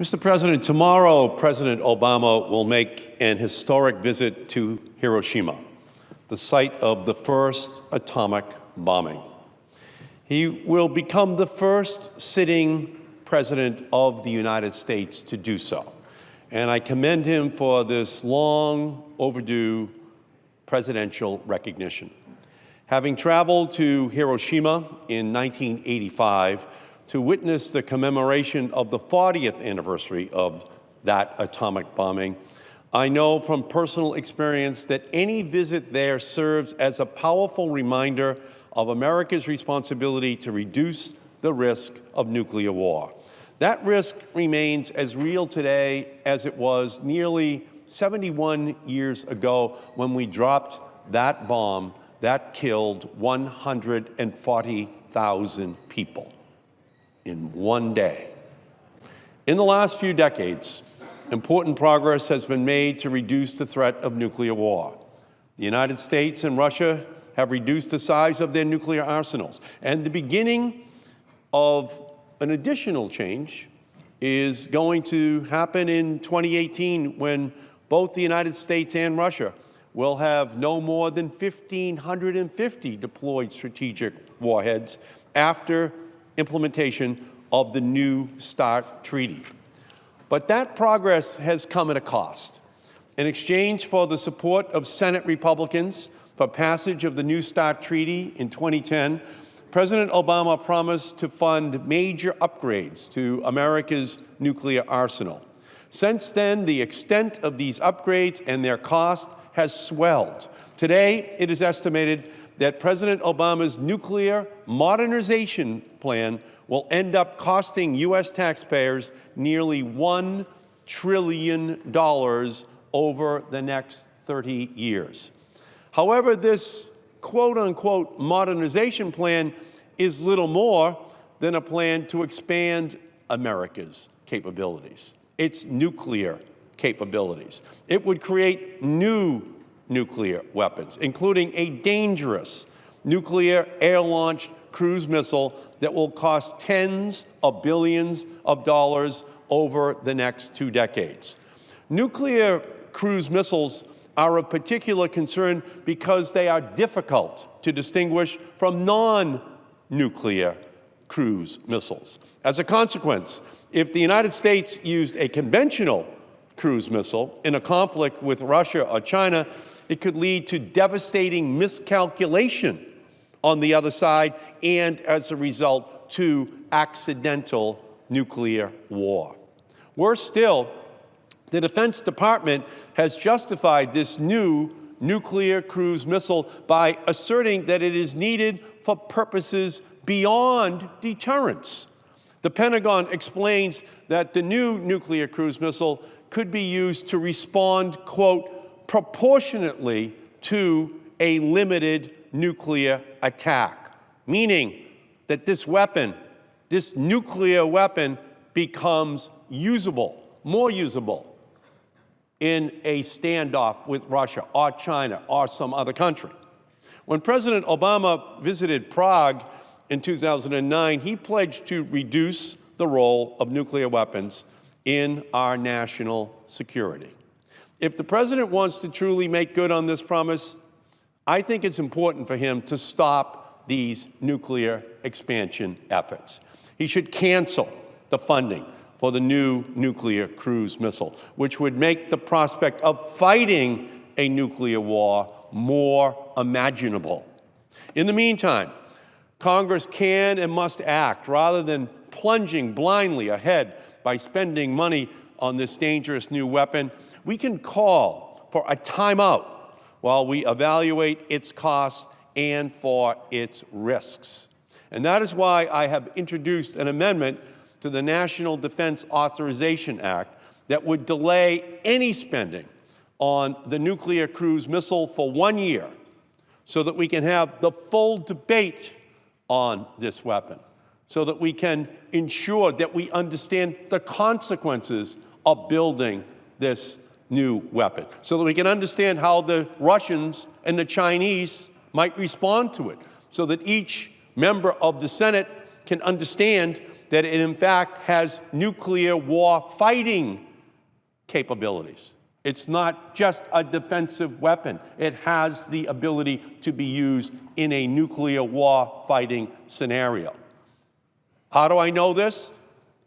Mr. President, tomorrow President Obama will make an historic visit to Hiroshima, the site of the first atomic bombing. He will become the first sitting president of the United States to do so. And I commend him for this long overdue presidential recognition. Having traveled to Hiroshima in 1985 to witness the commemoration of the 40th anniversary of that atomic bombing, I know from personal experience that any visit there serves as a powerful reminder of America's responsibility to reduce the risk of nuclear war. That risk remains as real today as it was nearly 71 years ago when we dropped that bomb that killed 140,000 people in one day. In the last few decades, important progress has been made to reduce the threat of nuclear war. The United States and Russia have reduced the size of their nuclear arsenals, and the beginning of an additional change is going to happen in 2018 when both the United States and Russia will have no more than 1,550 deployed strategic warheads after implementation of the New START treaty. But that progress has come at a cost. In exchange for the support of Senate Republicans for passage of the New START treaty in 2010, President Obama promised to fund major upgrades to America's nuclear arsenal. Since then, the extent of these upgrades and their cost has swelled. Today, it is estimated that President Obama's nuclear modernization plan will end up costing U.S. taxpayers nearly $1 trillion over the next 30 years. However, this quote-unquote modernization plan is little more than a plan to expand America's capabilities, its nuclear capabilities. It would create new nuclear weapons, including a dangerous nuclear air-launched cruise missile that will cost tens of billions of dollars over the next 2 decades. Nuclear cruise missiles are of particular concern because they are difficult to distinguish from non-nuclear cruise missiles. As a consequence, if the United States used a conventional cruise missile in a conflict with Russia or China, it could lead to devastating miscalculation on the other side and, as a result, to accidental nuclear war. Worse still, the Defense Department has justified this new nuclear cruise missile by asserting that it is needed for purposes beyond deterrence. The Pentagon explains that the new nuclear cruise missile could be used to respond, quote, proportionately to a limited nuclear attack, meaning that this weapon, this nuclear weapon, becomes usable, more usable in a standoff with Russia or China or some other country. When President Obama visited Prague in 2009, he pledged to reduce the role of nuclear weapons in our national security. If the president wants to truly make good on this promise, I think it's important for him to stop these nuclear expansion efforts. He should cancel the funding for the new nuclear cruise missile, which would make the prospect of fighting a nuclear war more imaginable. In the meantime, Congress can and must act rather than plunging blindly ahead by spending money on this dangerous new weapon. We can call for a timeout while we evaluate its costs and for its risks. And that is why I have introduced an amendment to the National Defense Authorization Act that would delay any spending on the nuclear cruise missile for 1 year so that we can have the full debate on this weapon, so that we can ensure that we understand the consequences of building this new weapon, so that we can understand how the Russians and the Chinese might respond to it, so that each member of the Senate can understand that it in fact has nuclear war fighting capabilities. It's not just a defensive weapon. It has the ability to be used in a nuclear war fighting scenario. How do I know this?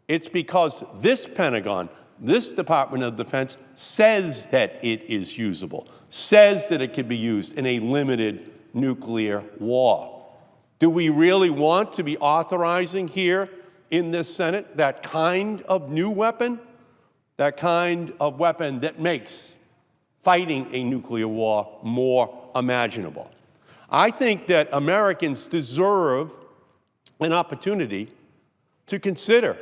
It's because this Pentagon, this Department of Defense, says that it is usable, says that it can be used in a limited nuclear war. Do we really want to be authorizing here in this Senate that kind of new weapon? That kind of weapon that makes fighting a nuclear war more imaginable. I think that Americans deserve an opportunity to consider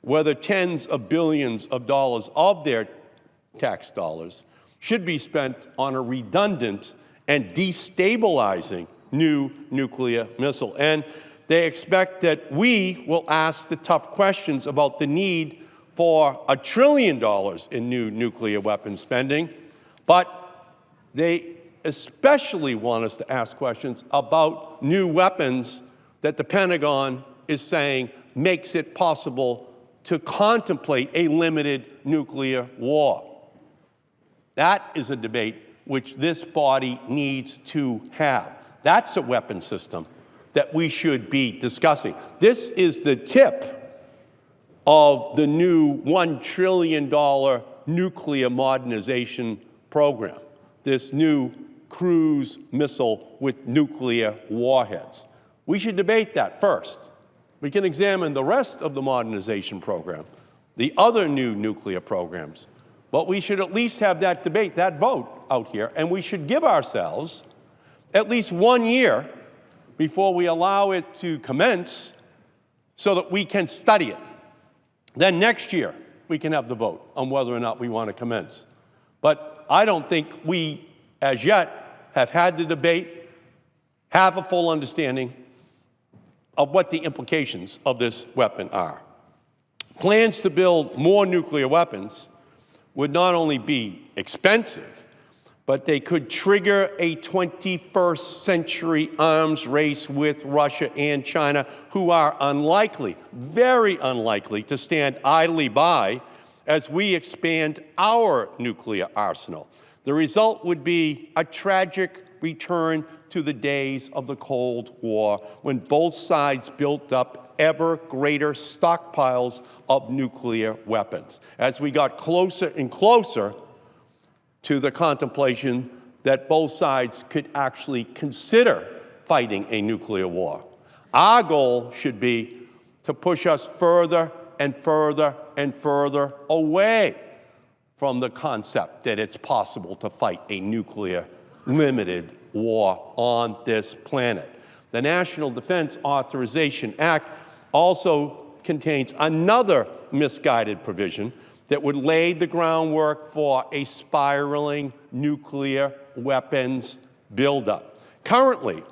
whether tens of billions of dollars of their tax dollars should be spent on a redundant and destabilizing new nuclear missile. And they expect that we will ask the tough questions about the need for $1 trillion in new nuclear weapon spending, but they especially want us to ask questions about new weapons that the Pentagon is saying makes it possible to contemplate a limited nuclear war. That is a debate which this body needs to have. That's a weapon system that we should be discussing. This is the tip of the new $1 trillion nuclear modernization program, this new cruise missile with nuclear warheads. We should debate that first. We can examine the rest of the modernization program, the other new nuclear programs, but we should at least have that debate, that vote out here, and we should give ourselves at least 1 year before we allow it to commence so that we can study it. Then next year, we can have the vote on whether or not we want to commence. But I don't think we, as yet, have had the debate, have a full understanding of what the implications of this weapon are. Plans to build more nuclear weapons would not only be expensive, but they could trigger a 21st century arms race with Russia and China, who are unlikely, very unlikely, to stand idly by as we expand our nuclear arsenal. The result would be a tragic return to the days of the Cold War, when both sides built up ever greater stockpiles of nuclear weapons. As we got closer and closer to the contemplation that both sides could actually consider fighting a nuclear war. Our goal should be to push us further and further and further away from the concept that it's possible to fight a nuclear limited war on this planet. The National Defense Authorization Act also contains another misguided provision that would lay the groundwork for a spiraling nuclear weapons buildup. Currently,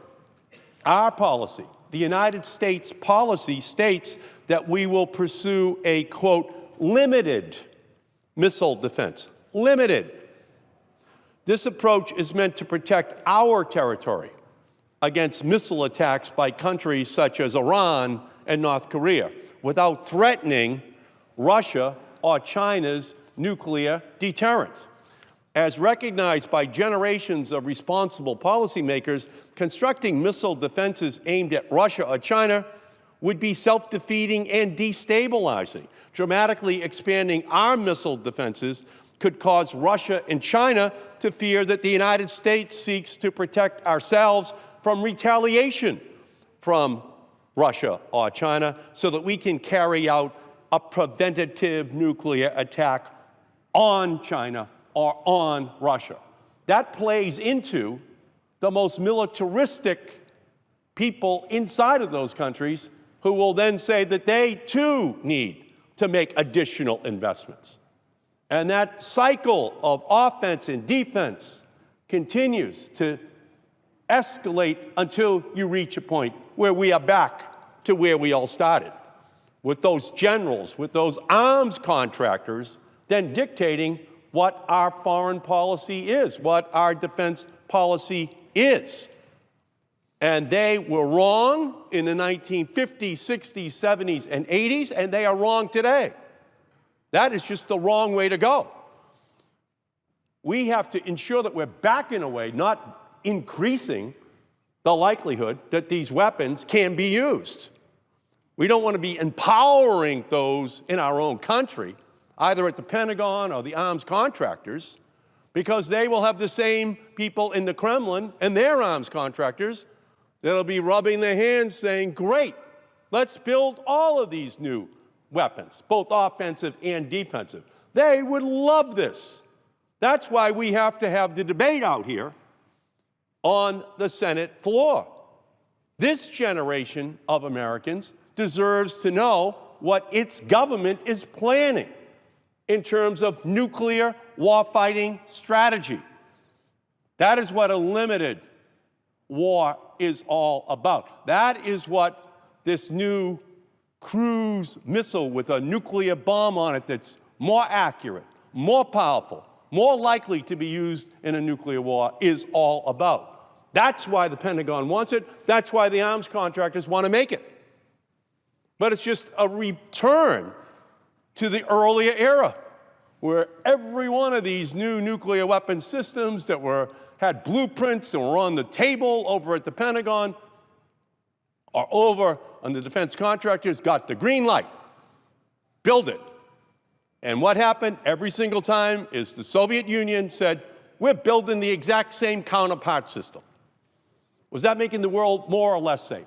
our policy, the United States policy, states that we will pursue a, quote, limited missile defense. Limited. This approach is meant to protect our territory against missile attacks by countries such as Iran and North Korea, without threatening Russia or China's nuclear deterrent. As recognized by generations of responsible policymakers, constructing missile defenses aimed at Russia or China would be self-defeating and destabilizing. Dramatically expanding our missile defenses could cause Russia and China to fear that the United States seeks to protect ourselves from retaliation from Russia or China, so that we can carry out a preventative nuclear attack on China or on Russia. That plays into the most militaristic people inside of those countries, who will then say that they too need to make additional investments. And that cycle of offense and defense continues to escalate until you reach a point where we are back to where we all started, with those generals, with those arms contractors, then dictating what our foreign policy is, what our defense policy is. And they were wrong in the 1950s, 60s, 70s, and 80s, and they are wrong today. That is just the wrong way to go. We have to ensure that we're backing away, not increasing the likelihood that these weapons can be used. We don't want to be empowering those in our own country, either at the Pentagon or the arms contractors, because they will have the same people in the Kremlin and their arms contractors that'll be rubbing their hands saying, great, let's build all of these new weapons, both offensive and defensive. They would love this. That's why we have to have the debate out here on the Senate floor. This generation of Americans deserves to know what its government is planning in terms of nuclear warfighting strategy. That is what a limited war is all about. That is what this new cruise missile with a nuclear bomb on it that's more accurate, more powerful, more likely to be used in a nuclear war is all about. That's why the Pentagon wants it. That's why the arms contractors want to make it. But it's just a return to the earlier era where every one of these new nuclear weapon systems that had blueprints and were on the table over at the Pentagon or over on the defense contractors got the green light. Build it. And what happened every single time is the Soviet Union said, we're building the exact same counterpart system. Was that making the world more or less safe?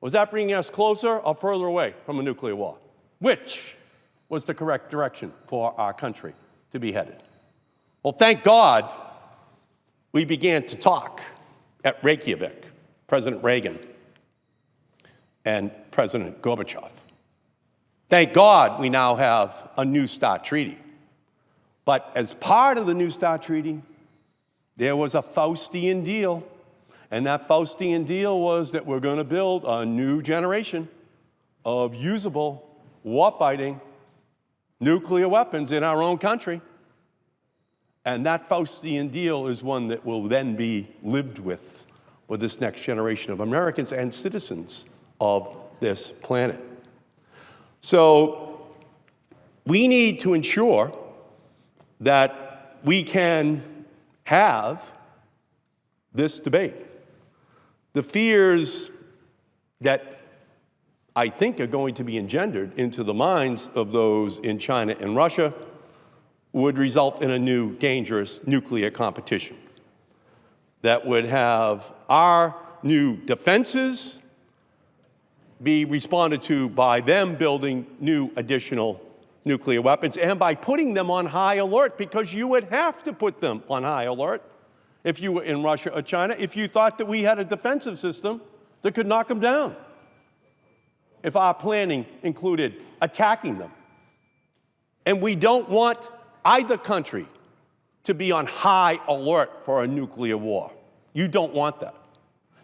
Was that bringing us closer or further away from a nuclear war? Which was the correct direction for our country to be headed? Well, thank God we began to talk at Reykjavik, President Reagan and President Gorbachev. Thank God we now have a New START treaty. But as part of the New START treaty, there was a Faustian deal. And that Faustian deal was that we're going to build a new generation of usable warfighting nuclear weapons in our own country. And that Faustian deal is one that will then be lived with this next generation of Americans and citizens of this planet. So we need to ensure that we can have this debate. The fears that I think are going to be engendered into the minds of those in China and Russia would result in a new dangerous nuclear competition that would have our new defenses be responded to by them building new additional nuclear weapons and by putting them on high alert, because you would have to put them on high alert if you were in Russia or China, if you thought that we had a defensive system that could knock them down, if our planning included attacking them. And we don't want either country to be on high alert for a nuclear war. You don't want that.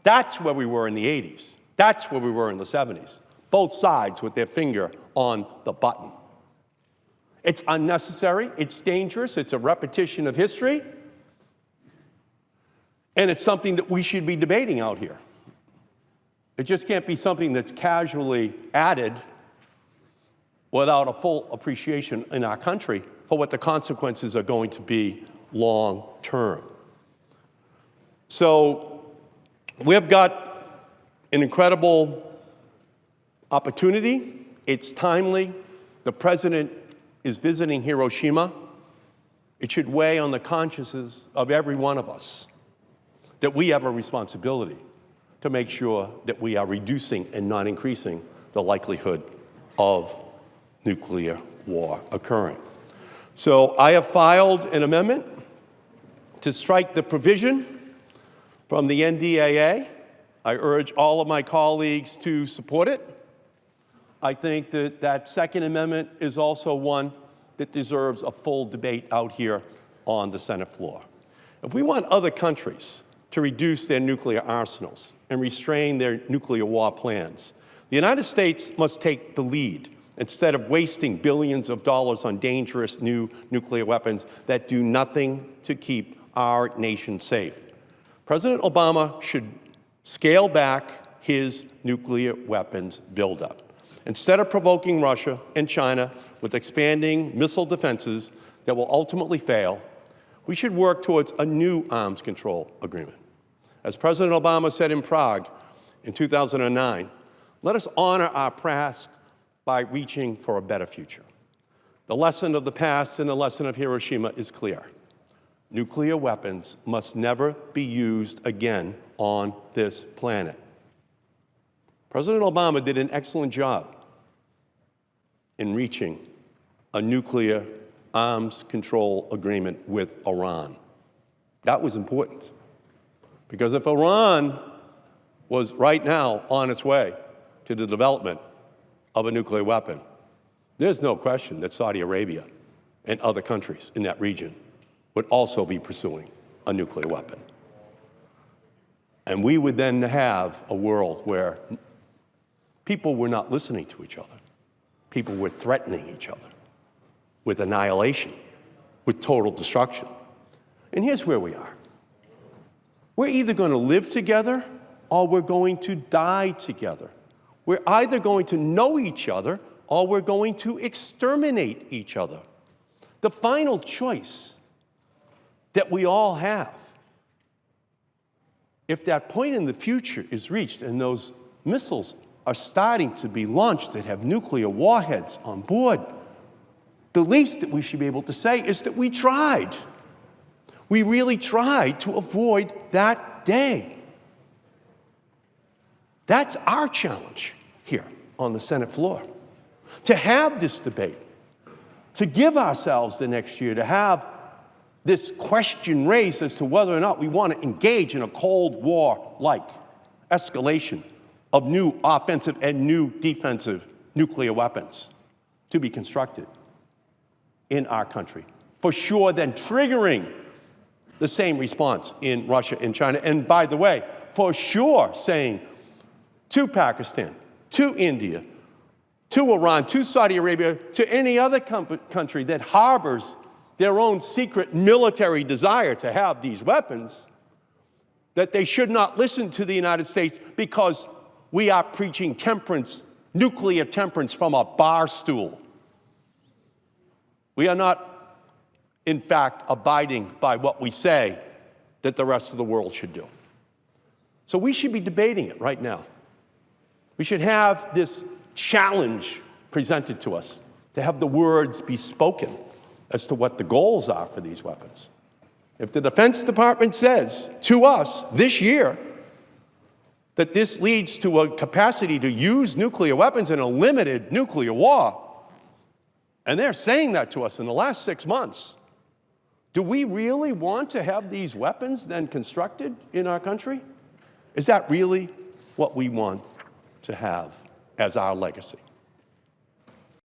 That's where we were in the 80s. That's where we were in the 70s. Both sides with their finger on the button. It's unnecessary, it's dangerous, it's a repetition of history, and it's something that we should be debating out here. It just can't be something that's casually added without a full appreciation in our country for what the consequences are going to be long term. So we've got an incredible opportunity. It's timely. The president is visiting Hiroshima. It should weigh on the consciences of every one of us that we have a responsibility to make sure that we are reducing and not increasing the likelihood of nuclear war occurring. So I have filed an amendment to strike the provision from the NDAA. I urge all of my colleagues to support it. I think that that second amendment is also one that deserves a full debate out here on the Senate floor. If we want other countries to reduce their nuclear arsenals and restrain their nuclear war plans, the United States must take the lead instead of wasting billions of dollars on dangerous new nuclear weapons that do nothing to keep our nation safe. President Obama should scale back his nuclear weapons buildup. Instead of provoking Russia and China with expanding missile defenses that will ultimately fail, we should work towards a new arms control agreement. As President Obama said in Prague in 2009, let us honor our past by reaching for a better future. The lesson of the past and the lesson of Hiroshima is clear. Nuclear weapons must never be used again on this planet. President Obama did an excellent job in reaching a nuclear arms control agreement with Iran. That was important, because if Iran was right now on its way to the development of a nuclear weapon, there's no question that Saudi Arabia and other countries in that region would also be pursuing a nuclear weapon. And we would then have a world where people were not listening to each other. People were threatening each other with annihilation, with total destruction. And here's where we are. We're either going to live together or we're going to die together. We're either going to know each other or we're going to exterminate each other. The final choice that we all have, if that point in the future is reached and those missiles are starting to be launched that have nuclear warheads on board, the least that we should be able to say is that we tried. We really tried to avoid that day. That's our challenge here on the Senate floor, to have this debate, to give ourselves the next year to have this question raised as to whether or not we want to engage in a Cold War-like escalation of new offensive and new defensive nuclear weapons to be constructed in our country. For sure, then triggering the same response in Russia and China. And by the way, for sure saying to Pakistan, to India, to Iran, to Saudi Arabia, to any other country that harbors their own secret military desire to have these weapons, that they should not listen to the United States because we are preaching temperance, nuclear temperance from a bar stool. We are not, in fact, abiding by what we say that the rest of the world should do. So we should be debating it right now. We should have this challenge presented to us, to have the words be spoken as to what the goals are for these weapons. If the Defense Department says to us this year that this leads to a capacity to use nuclear weapons in a limited nuclear war, and they're saying that to us in the last 6 months, do we really want to have these weapons then constructed in our country? Is that really what we want to have as our legacy?